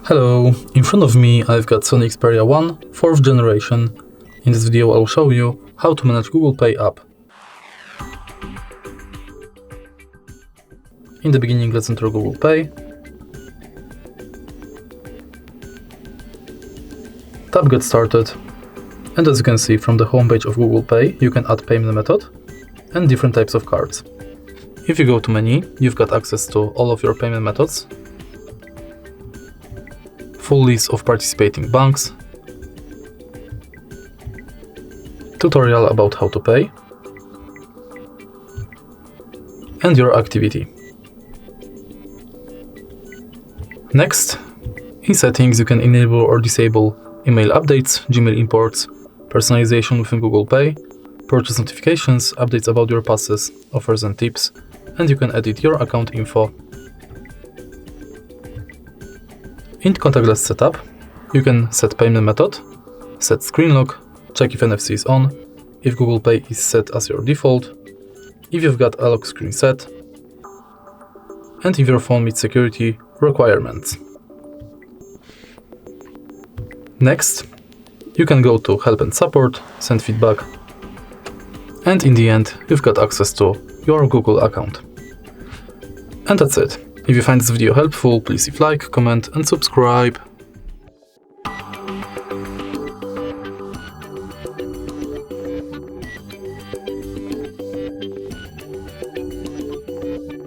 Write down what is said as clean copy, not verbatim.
Hello, in front of me I've got SONY XPERIA 1, 4th generation. In this video I'll show you how to manage Google Pay app. In the beginning, let's enter Google Pay. Tap Get Started. And as you can see from the homepage of Google Pay, you can add payment method and different types of cards. If you go to menu, you've got access to all of your payment methods, full list of participating banks, tutorial about how to pay, and your activity. Next, in settings you can enable or disable email updates, Gmail imports, personalization within Google Pay, purchase notifications, updates about your passes, offers and tips, and you can edit your account info. In contactless setup, you can set payment method, set screen lock, check if NFC is on, if Google Pay is set as your default, if you've got a lock screen set, and if your phone meets security requirements. Next, you can go to Help and Support, send feedback, and in the end, you've got access to your Google account. And that's it. If you find this video helpful, please leave like, comment and subscribe.